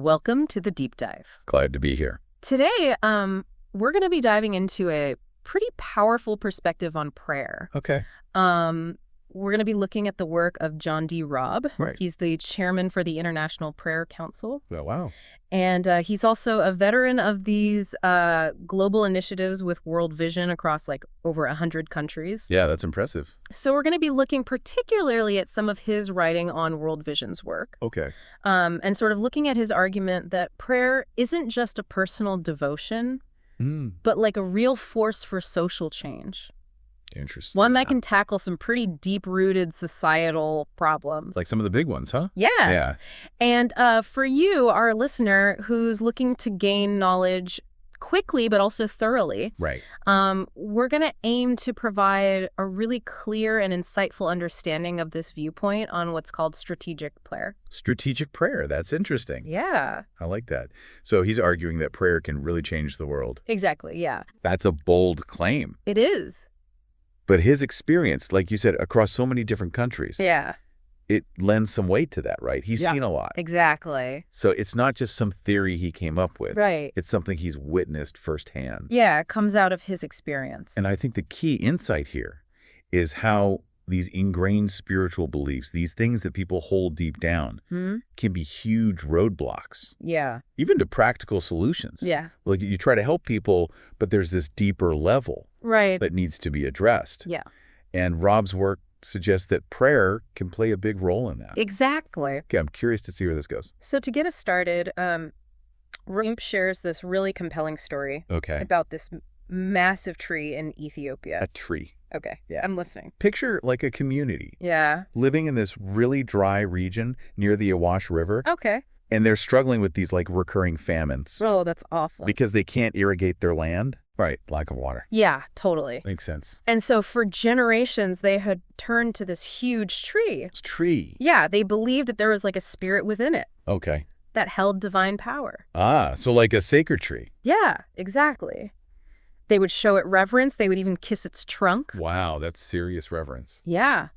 Welcome to the deep dive. Glad to be here. Today, we're going to be diving into a pretty powerful perspective on prayer. Okay. We're going to be looking at the work of John D. Robb. Right. He's the chairman for the International Prayer Council. Oh, wow. And he's also a veteran of these global initiatives with World Vision across like over 100 countries. Yeah, that's impressive. So we're going to be looking particularly at some of his writing on World Vision's work. Okay. And sort of looking at his argument that prayer isn't just a personal devotion, but like a real force for social change. Interesting. One that can tackle some pretty deep-rooted societal problems. Like some of the big ones, huh? Yeah. Yeah. And for you, our listener, who's looking to gain knowledge quickly but also thoroughly, Right. we're going to aim to provide a really clear and insightful understanding of this viewpoint on what's called strategic prayer. Strategic prayer. That's interesting. Yeah. I like that. So he's arguing that prayer can really change the world. Exactly, yeah. That's a bold claim. It is. But his experience, like you said, across so many different countries, Yeah. it lends some weight to that, right? He's seen a lot. Exactly. So it's not just some theory he came up with. Right. It's something he's witnessed firsthand. Yeah, it comes out of his experience. And I think the key insight here is how these ingrained spiritual beliefs, these things that people hold deep down, can be huge roadblocks, Yeah. even to practical solutions. Yeah. Like you try to help people, but there's this deeper level Right. that needs to be addressed. Yeah. And Robb's work suggests that prayer can play a big role in that. Exactly. Okay, I'm curious to see where this goes. So to get us started, Robb shares this really compelling story Okay. about this massive tree in Ethiopia. A tree. Okay. Yeah. I'm listening. Picture like a community Yeah. living in this really dry region near the Awash River, Okay. and they're struggling with these like recurring famines Oh, that's awful. because they can't irrigate their land. Right, lack of water. Yeah, totally. Makes sense. And so for generations, they had turned to this huge tree. It's tree. Yeah, they believed that there was like a spirit within it Okay. that held divine power. Ah, so like a sacred tree. Yeah, exactly. They would show it reverence. They would even kiss its trunk. Wow, that's serious reverence. Yeah.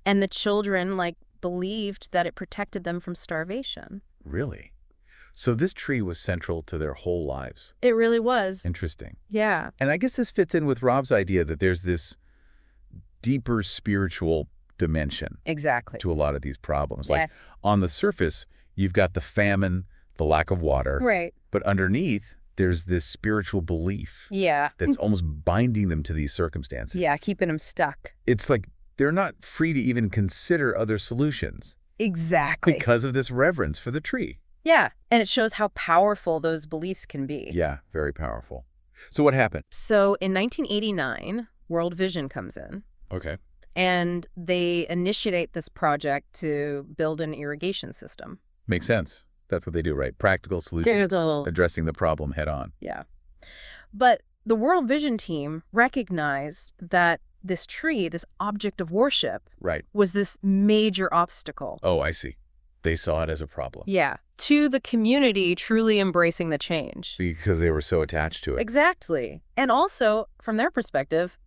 And the children, like, believed that it protected them from starvation. Really? So this tree was central to their whole lives. It really was. Interesting. Yeah. And I guess this fits in with Robb's idea that there's this deeper spiritual dimension Exactly. to a lot of these problems. Yeah. Like on the surface, you've got the famine, the lack of water, Right. but underneath, there's this spiritual belief Yeah. that's almost binding them to these circumstances. Yeah, keeping them stuck. It's like they're not free to even consider other solutions Exactly. because of this reverence for the tree. Yeah. And it shows how powerful those beliefs can be. Yeah, very powerful. So what happened? So in 1989, World Vision comes in. Okay. And they initiate this project to build an irrigation system. Makes sense. That's what they do, right? Practical solutions, addressing the problem head on. Yeah. But the World Vision team recognized that this tree, this object of worship, Right. was this major obstacle. Oh, I see. They saw it as a problem. Yeah. To the community truly embracing the change. Because they were so attached to it. Exactly. And also, from their perspective,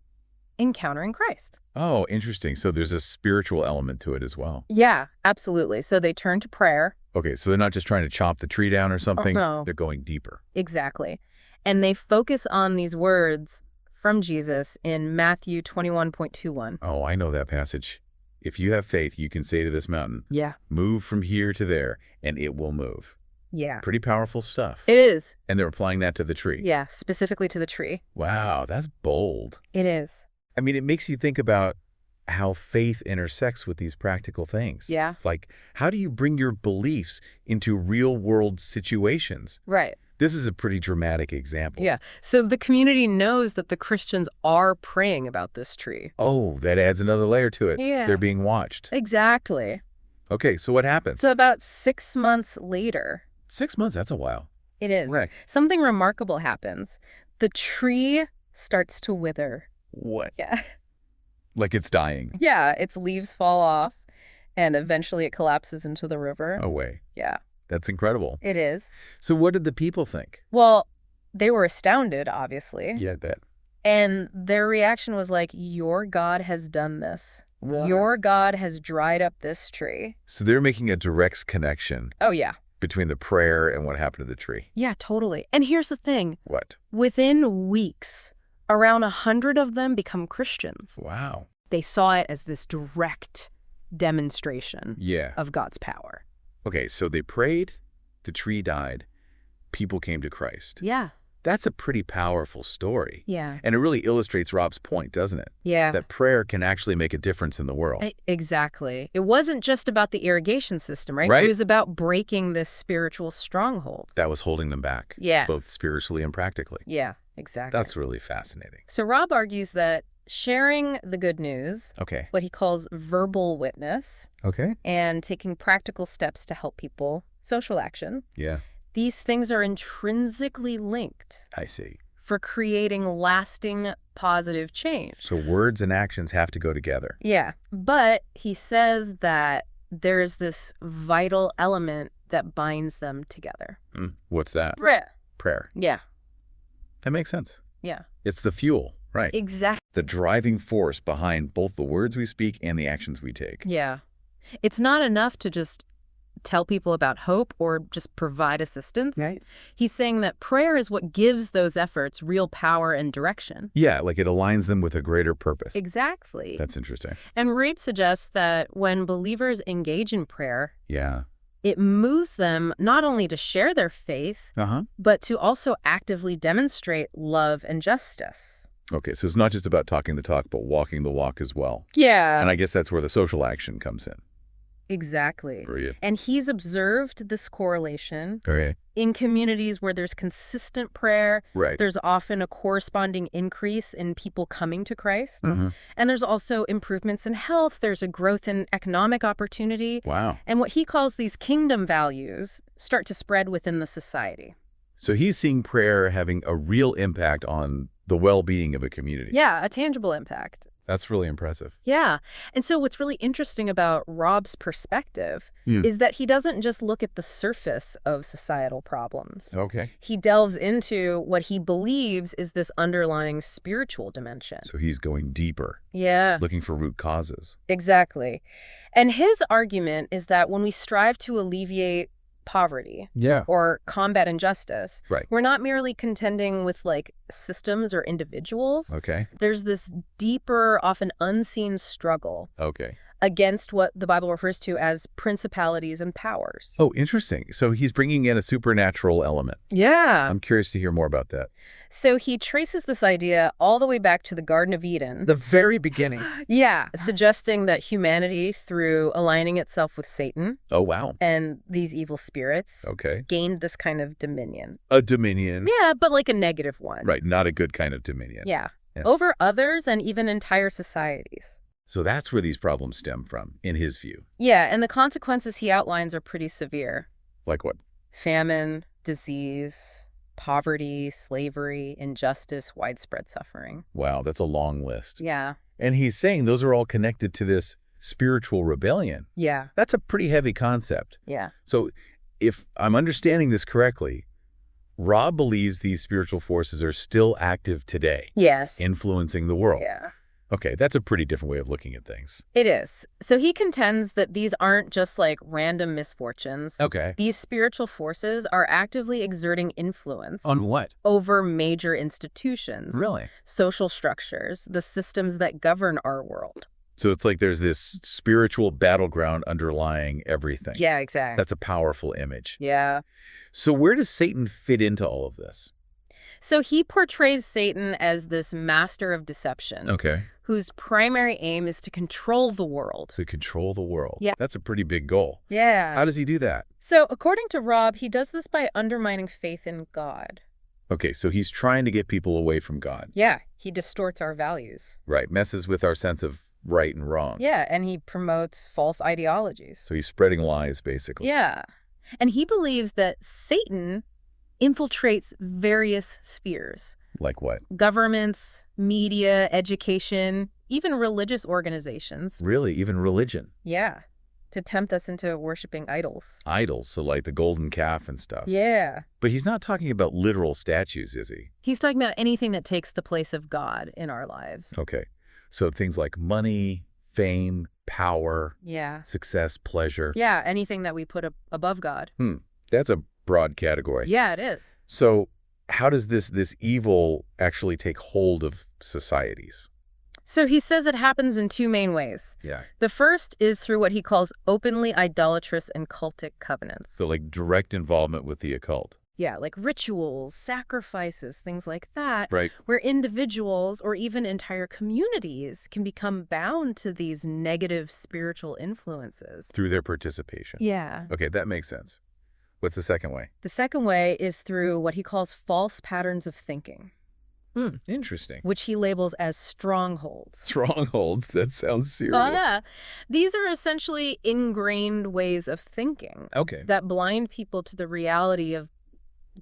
encountering Christ. Oh, interesting. So there's a spiritual element to it as well. Yeah, absolutely. So they turn to prayer. Okay, so they're not just trying to chop the tree down or something. no. They're going deeper. Exactly. And they focus on these words from Jesus in Matthew 21.21. Oh, I know that passage. If you have faith, you can say to this mountain, Yeah. move from here to there, and it will move. Yeah. Pretty powerful stuff. It is. And they're applying that to the tree. Yeah, specifically to the tree. Wow, that's bold. It is. I mean, it makes you think about how faith intersects with these practical things. Yeah. Like, how do you bring your beliefs into real-world situations? Right. This is a pretty dramatic example. Yeah. So the community knows that the Christians are praying about this tree. Oh, that adds another layer to it. Yeah. They're being watched. Exactly. Okay, so what happens? So about 6 months later, 6 months, that's a while. it is. Right. Something remarkable happens. The tree starts to wither. What? Yeah. Like it's dying. Yeah, its leaves fall off, and eventually it collapses into the river. Oh, way. Yeah, That's incredible. it is. So what did the people think? Well, they were astounded, obviously. Yeah, that. And their reaction was like, your God has done this. Your God has dried up this tree. So they're making a direct connection Oh, yeah. between the prayer and what happened to the tree. Yeah, totally. And here's the thing. What? Within weeks, around 100 of them become Christians. Wow. They saw it as this direct demonstration Yeah. of God's power. Okay, so they prayed, the tree died, people came to Christ. Yeah. That's a pretty powerful story. Yeah. And it really illustrates Robb's point, doesn't it? Yeah. That prayer can actually make a difference in the world. Exactly. It wasn't just about the irrigation system, right? Right. It was about breaking this spiritual stronghold. That was holding them back. Yeah. Both spiritually and practically. Yeah, exactly. That's really fascinating. So Robb argues that sharing the good news, Okay. what he calls verbal witness, Okay. and taking practical steps to help people, social action, Yeah, these things are intrinsically linked I see. for creating lasting positive change. So words and actions have to go together. Yeah, but he says that there's this vital element that binds them together. What's that? Prayer. Prayer. Yeah, That makes sense. yeah. It's the fuel, right? Exactly. The driving force behind both the words we speak and the actions we take. Yeah. It's not enough to just tell people about hope or just provide assistance. Right. He's saying that prayer is what gives those efforts real power and direction. Yeah, like it aligns them with a greater purpose. Exactly. That's interesting. And Robb suggests that when believers engage in prayer, Yeah. it moves them not only to share their faith, but to also actively demonstrate love and justice. Okay, so it's not just about talking the talk, but walking the walk as well. Yeah. And I guess that's where the social action comes in. Exactly. Brilliant. And he's observed this correlation Okay. in communities where there's consistent prayer. Right. There's often a corresponding increase in people coming to Christ. Mhm. And there's also improvements in health. There's a growth in economic opportunity. Wow. And what he calls these kingdom values start to spread within the society. So he's seeing prayer having a real impact on the well-being of a community. Yeah, a tangible impact. That's really impressive. Yeah. And so what's really interesting about Robb's perspective is that he doesn't just look at the surface of societal problems. Okay. He delves into what he believes is this underlying spiritual dimension. So he's going deeper, Yeah, looking for root causes. exactly. And his argument is that when we strive to alleviate poverty Yeah. or combat injustice, Right. we're not merely contending with like systems or individuals. Okay. There's this deeper, often unseen struggle Okay. against what the Bible refers to as principalities and powers. Oh, interesting. So he's bringing in a supernatural element. Yeah. I'm curious to hear more about that. So he traces this idea all the way back to the Garden of Eden. The very beginning. Yeah, suggesting that humanity, through aligning itself with Satan Oh, wow. and these evil spirits, Okay. gained this kind of dominion. A dominion. Yeah, but like a negative one. Right. Not a good kind of dominion. Yeah. Yeah. Over others and even entire societies. So that's where these problems stem from, in his view. Yeah, and the consequences he outlines are pretty severe. Like what? Famine, disease, poverty, slavery, injustice, widespread suffering. Wow, that's a long list. Yeah. And he's saying those are all connected to this spiritual rebellion. Yeah. That's a pretty heavy concept. Yeah. So if I'm understanding this correctly, Robb believes these spiritual forces are still active today, Yes. influencing the world. Yeah. Okay, that's a pretty different way of looking at things. It is. So he contends that these aren't just like random misfortunes. Okay. These spiritual forces are actively exerting influence On what? over major institutions, Really? social structures, the systems that govern our world. So it's like there's this spiritual battleground underlying everything. Yeah, exactly. That's a powerful image. Yeah. So where does Satan fit into all of this? So he portrays Satan as this master of deception. Okay. Whose primary aim is to control the world. To control the world. Yeah. That's a pretty big goal. Yeah. How does he do that? So according to Robb, he does this by undermining faith in God. Okay, so he's trying to get people away from God. Yeah, he distorts our values. Right, messes with our sense of right and wrong. Yeah, and he promotes false ideologies. So he's spreading lies, basically. Yeah. And he believes that Satan infiltrates various spheres. Like what? Governments, media, education, even religious organizations. Really, even religion. Yeah. To tempt us into worshiping idols. Idols, so like the golden calf and stuff. Yeah. But he's not talking about literal statues, is he? He's talking about anything that takes the place of God in our lives. Okay. So things like money, fame, power, Yeah. success, pleasure. Yeah, anything that we put above God. That's a broad category. Yeah, it is. So how does this evil actually take hold of societies? So he says it happens in two main ways. Yeah. The first is through what he calls openly idolatrous and cultic covenants. So like direct involvement with the occult. Yeah, like rituals, sacrifices, things like that, Right. where individuals or even entire communities can become bound to these negative spiritual influences. Through their participation. Yeah. Okay, that makes sense. What's the second way? The second way is through what he calls false patterns of thinking, Interesting. which he labels as strongholds. Strongholds, that sounds serious. Oh, yeah. These are essentially ingrained ways of thinking Okay. that blind people to the reality of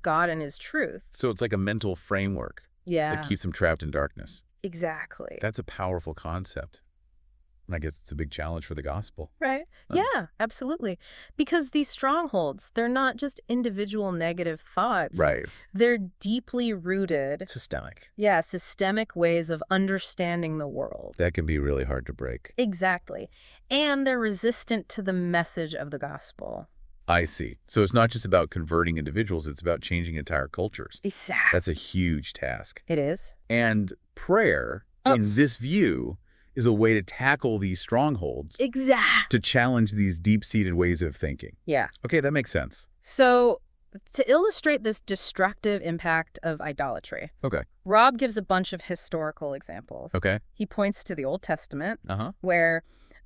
God and his truth. So it's like a mental framework Yeah, that keeps them trapped in darkness. exactly. That's a powerful concept. And I guess it's a big challenge for the gospel. Right. Yeah, absolutely. Because these strongholds, they're not just individual negative thoughts. Right. They're deeply rooted, Systemic. systemic ways of understanding the world. That can be really hard to break. Exactly. And they're resistant to the message of the gospel. I see. So it's not just about converting individuals, it's about changing entire cultures. Exactly. That's a huge task. It is. And prayer, in this view, is a way to tackle these strongholds, Exactly. to challenge these deep-seated ways of thinking. Yeah. Okay, that makes sense. So to illustrate this destructive impact of idolatry, Okay. Robb gives a bunch of historical examples. Okay. He points to the Old Testament, Uh-huh. where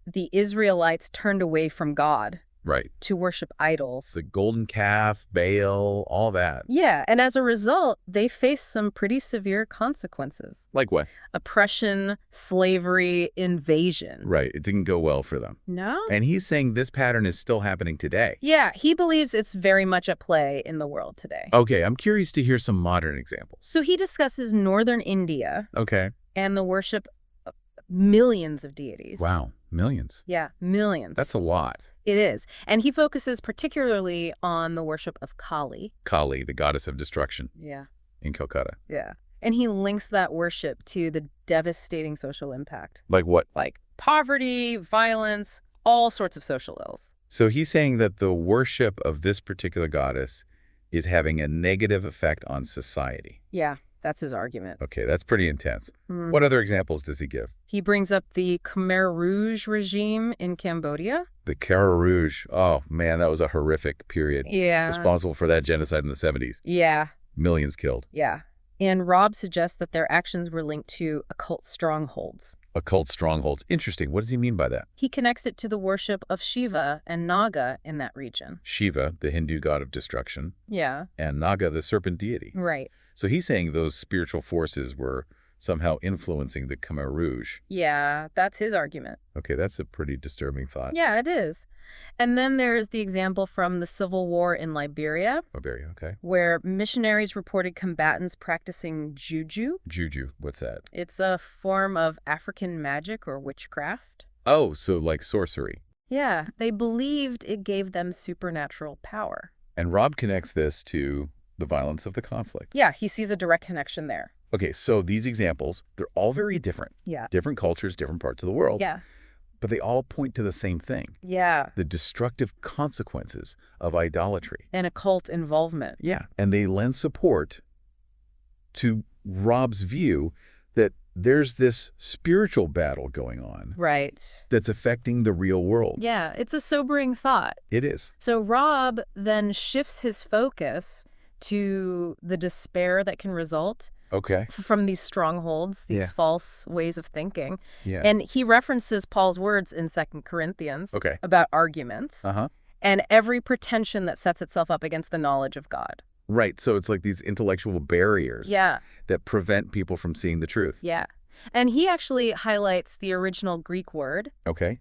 the Israelites turned away from God Right. to worship idols. The golden calf, Baal, all that. Yeah, and as a result, they faced some pretty severe consequences. Like what? Oppression, slavery, invasion. Right. It didn't go well for them. No? And he's saying this pattern is still happening today. Yeah, he believes it's very much at play in the world today. Okay, I'm curious to hear some modern examples. So he discusses northern India Okay. and the worship of millions of deities. Wow. Millions. Yeah, millions. That's a lot. It is. And he focuses particularly on the worship of Kali. Kali, the goddess of destruction Yeah. in Calcutta. Yeah. And he links that worship to the devastating social impact. Like what? Like poverty, violence, all sorts of social ills. So he's saying that the worship of this particular goddess is having a negative effect on society. Yeah, that's his argument. Okay, that's pretty intense. Mm. What other examples does he give? He brings up the Khmer Rouge regime in Cambodia. The Khmer Rouge. Oh, man, that was a horrific period. Yeah. Responsible for that genocide in the 70s. Yeah. Millions killed. Yeah. And Robb suggests that their actions were linked to occult strongholds. Occult strongholds. Interesting. What does he mean by that? He connects it to the worship of Shiva and Naga in that region. Shiva, the Hindu god of destruction, Yeah. and Naga, the serpent deity. Right. So he's saying those spiritual forces were somehow influencing the Khmer Rouge. Yeah, that's his argument. Okay, that's a pretty disturbing thought. Yeah, it is. And then there's the example from the Civil War in Liberia, Liberia, okay. where missionaries reported combatants practicing juju. Juju, what's that? It's a form of African magic or witchcraft. Oh, so like sorcery. Yeah, they believed it gave them supernatural power. And Robb connects this to the violence of the conflict. Yeah, he sees a direct connection there. Okay, so these examples, they're all very different. Yeah. Different cultures, different parts of the world. Yeah. But they all point to the same thing. Yeah. The destructive consequences of idolatry. And occult involvement. Yeah. And they lend support to Robb's view that there's this spiritual battle going on Right. that's affecting the real world. Yeah, it's a sobering thought. It is. So Robb then shifts his focus to the despair that can result Okay. from these strongholds, these Yeah. false ways of thinking. Yeah. And he references Paul's words in 2 Corinthians Okay. about arguments Uh-huh. and every pretension that sets itself up against the knowledge of God. Right. So it's like these intellectual barriers Yeah, that prevent people from seeing the truth. yeah. And he actually highlights the original Greek word, Okay.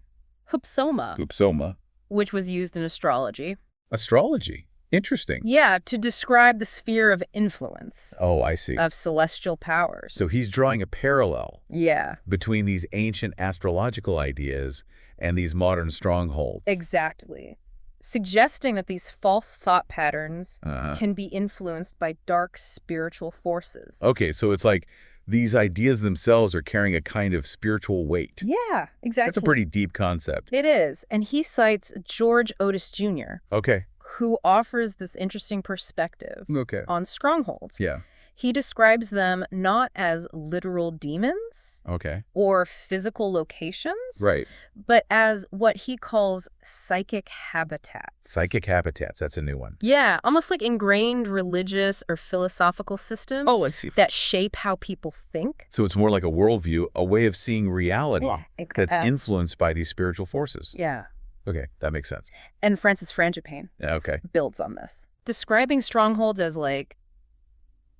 hupsoma, Upsoma. which was used in astrology. Astrology. Interesting. Yeah, to describe the sphere of influence Oh, I see. of celestial powers. So he's drawing a parallel Yeah, between these ancient astrological ideas and these modern strongholds. exactly. Suggesting that these false thought patterns Uh-huh. can be influenced by dark spiritual forces. Okay, so it's like these ideas themselves are carrying a kind of spiritual weight. Yeah, exactly. That's a pretty deep concept. It is. And he cites George Otis Jr., Okay. who offers this interesting perspective Okay. on strongholds. Yeah. He describes them not as literal demons Okay. or physical locations, Right. but as what he calls psychic habitats. Psychic habitats. That's a new one. Yeah, almost like ingrained religious or philosophical systems Oh, I see. that shape how people think. So it's more like a worldview, a way of seeing reality that's influenced by these spiritual forces. Yeah. Okay, that makes sense. And Francis Frangipane Yeah, okay. builds on this, describing strongholds as like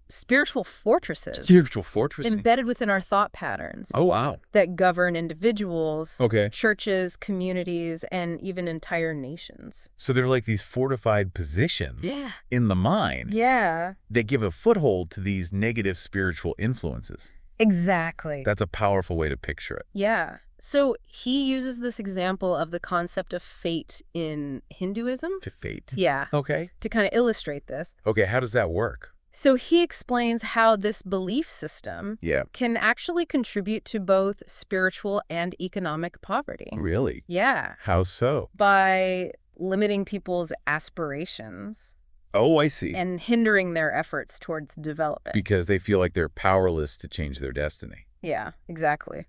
spiritual fortresses Spiritual fortress. embedded within our thought patterns Oh, wow. that govern individuals, Okay. churches, communities, and even entire nations. So they're like these fortified positions in the mind Yeah. that give a foothold to these negative spiritual influences. Exactly. That's a powerful way to picture it. Yeah. So he uses this example of the concept of fate in Hinduism. To fate. Yeah. Okay. To kind of illustrate this. Okay, how does that work? So he explains how this belief system Yeah. can actually contribute to both spiritual and economic poverty. Really? Yeah. How so? By limiting people's aspirations Oh, I see. and hindering their efforts towards development. Because they feel like they're powerless to change their destiny. Yeah, exactly.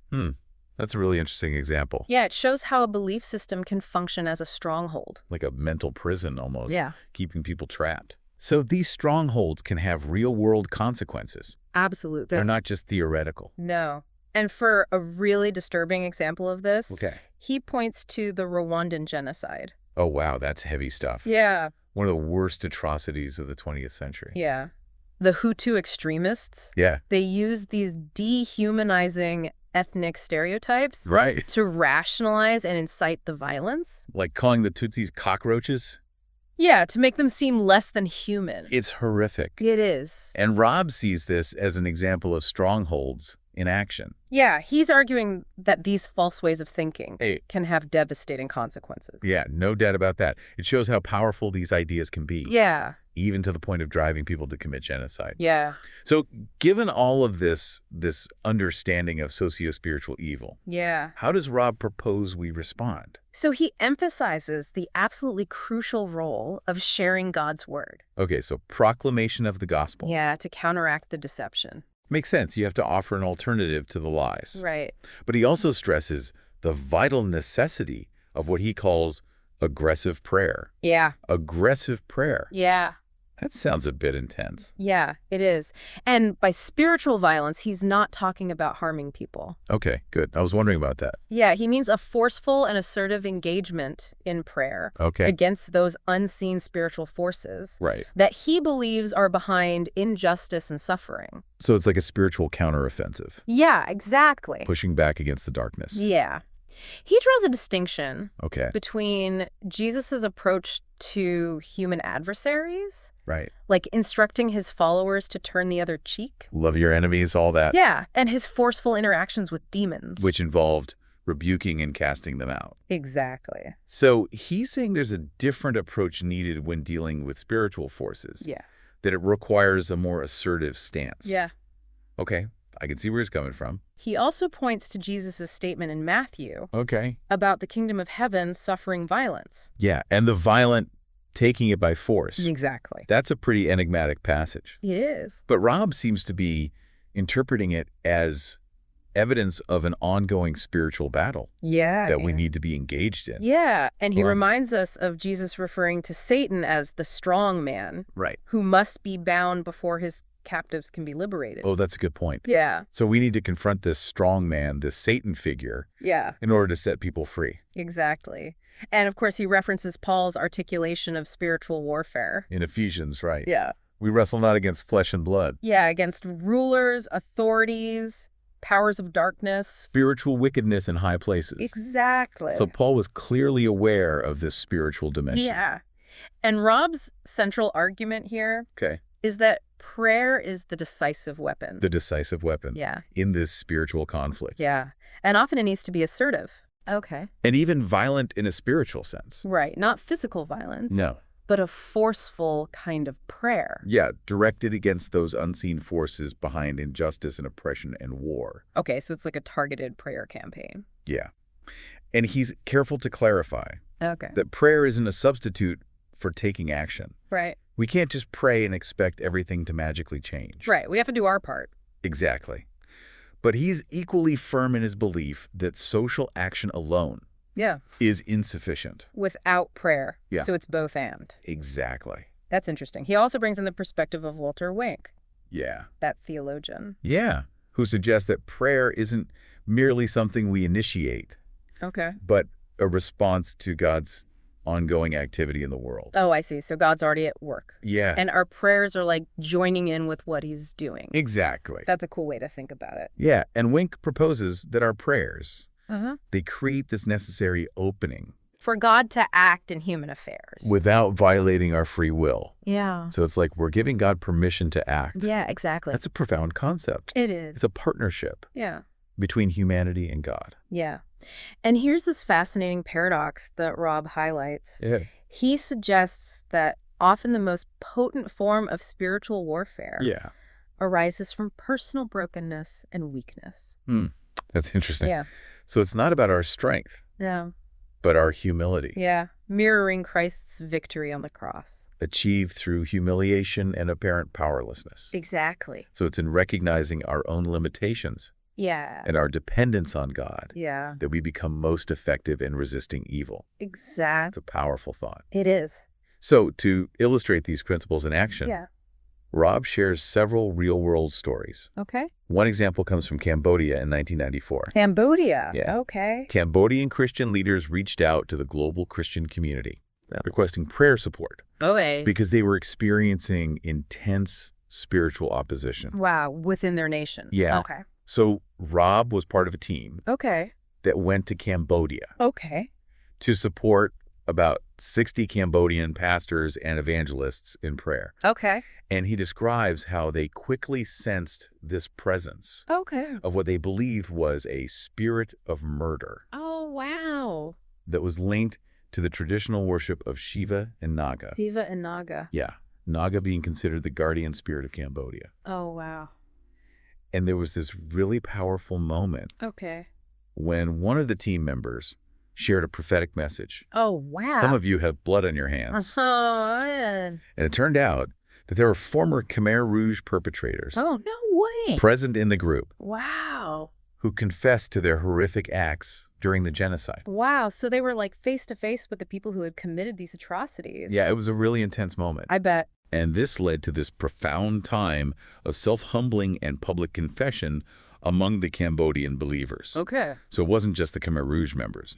That's a really interesting example. Yeah, it shows how a belief system can function as a stronghold. Like a mental prison almost. Yeah. Keeping people trapped. So these strongholds can have real-world consequences. Absolutely. They're not just theoretical. No. And for a really disturbing example of this, Okay. he points to the Rwandan genocide. Oh, wow, that's heavy stuff. Yeah. One of the worst atrocities of the 20th century. Yeah. The Hutu extremists, Yeah. they use these dehumanizing ethnic stereotypes Right. to rationalize and incite the violence. Like calling the Tutsis cockroaches? Yeah, to make them seem less than human. It's horrific. It is. And Robb sees this as an example of strongholds in action. Yeah, he's arguing that these false ways of thinking Hey. can have devastating consequences. Yeah, no doubt about that. It shows how powerful these ideas can be. Yeah. Even to the point of driving people to commit genocide. Yeah. So given all of this understanding of socio-spiritual evil, Yeah. how does Robb propose we respond? So he emphasizes the absolutely crucial role of sharing God's word. Okay, so proclamation of the gospel. Yeah, to counteract the deception. Makes sense. You have to offer an alternative to the lies. Right. But he also stresses the vital necessity of what he calls aggressive prayer. Yeah. Aggressive prayer. Yeah. That sounds a bit intense. Yeah, it is. And by spiritual violence, he's not talking about harming people. Okay, good. I was wondering about that. Yeah, he means a forceful and assertive engagement in prayer Okay. against those unseen spiritual forces Right. that he believes are behind injustice and suffering. So it's like a spiritual counteroffensive, Yeah, exactly. pushing back against the darkness. Yeah. He draws a distinction Okay. between Jesus's approach to human adversaries, Right. like instructing his followers to turn the other cheek. Love your enemies, all that. Yeah, and his forceful interactions with demons. Which involved rebuking and casting them out. Exactly. So he's saying there's a different approach needed when dealing with spiritual forces. Yeah. That it requires a more assertive stance. Yeah. Okay. I can see where he's coming from. He also points to Jesus' statement in Matthew Okay. about the kingdom of heaven suffering violence. Yeah, and the violent taking it by force. Exactly. That's a pretty enigmatic passage. It is. But Robb seems to be interpreting it as evidence of an ongoing spiritual battle Yeah. that we need to be engaged in. Yeah, and he Well- reminds us of Jesus referring to Satan as the strong man Right. who must be bound before his captives can be liberated. Oh, that's a good point. Yeah. So we need to confront this strong man, this Satan figure, Yeah, in order to set people free. exactly. And of course, he references Paul's articulation of spiritual warfare. In Ephesians, right? Yeah. We wrestle not against flesh and blood. Yeah, against rulers, authorities, powers of darkness. Spiritual wickedness in high places. Exactly. So Paul was clearly aware of this spiritual dimension. Yeah. And Robb's central argument here Okay. is that prayer is the decisive weapon. The decisive weapon. Yeah. In this spiritual conflict. Yeah. And often it needs to be assertive. Okay. And even violent in a spiritual sense. Right. Not physical violence. No. But a forceful kind of prayer. Yeah, directed against those unseen forces behind injustice and oppression and war. Okay, so it's like a targeted prayer campaign. Yeah. And he's careful to clarify Okay. that prayer isn't a substitute for taking action. Right. We can't just pray and expect everything to magically change. Right. We have to do our part. Exactly. But he's equally firm in his belief that social action alone is insufficient. Without prayer. Yeah. So it's both and. Exactly. That's interesting. He also brings in the perspective of Walter Wink, Yeah. that theologian. Yeah. Who suggests that prayer isn't merely something we initiate, Okay. but a response to God's ongoing activity in the world. Oh, I see. So God's already at work. Yeah. And our prayers are like joining in with what he's doing. Exactly. That's a cool way to think about it. Yeah. And Wink proposes that our prayers, Uh-huh. they create this necessary opening For God to act in human affairs. without violating our free will. Yeah. So it's like we're giving God permission to act. Yeah, exactly. That's a profound concept. It is. It's a partnership Yeah. between humanity and God. Yeah. And here's this fascinating paradox that Robb highlights. Yeah. He suggests that often the most potent form of spiritual warfare arises from personal brokenness and weakness. That's interesting. Yeah. So it's not about our strength, Yeah. but our humility, Yeah. Mirroring Christ's victory on the cross. achieved through humiliation and apparent powerlessness. Exactly. So it's in recognizing our own limitations Yeah. and our dependence on God Yeah. that we become most effective in resisting evil. It's Exactly. a powerful thought. It is. So to illustrate these principles in action, Yeah. Robb shares several real-world stories. Okay. One example comes from Cambodia in 1994. Cambodia. Yeah. Okay. Cambodian Christian leaders reached out to the global Christian community, requesting prayer support because they were experiencing intense spiritual opposition. Wow. Within their nation. Yeah. Okay. So Robb was part of a team Okay. that went to Cambodia Okay. to support about 60 Cambodian pastors and evangelists in prayer. Okay. And he describes how they quickly sensed this presence Okay. of what they believed was a spirit of murder Oh, wow. that was linked to the traditional worship of Shiva and Naga. Shiva and Naga. Yeah, Naga being considered the guardian spirit of Cambodia. Oh, wow. And there was this really powerful moment Okay. when one of the team members shared a prophetic message. Oh, wow. Some of you have blood on your hands. Oh, man. And it turned out that there were former Khmer Rouge perpetrators Oh, no way. present in the group Wow. who confessed to their horrific acts during the genocide. Wow. So they were like face to face with the people who had committed these atrocities. Yeah, it was a really intense moment. I bet. And this led to this profound time of self-humbling and public confession among the Cambodian believers. Okay. So it wasn't just the Khmer Rouge members.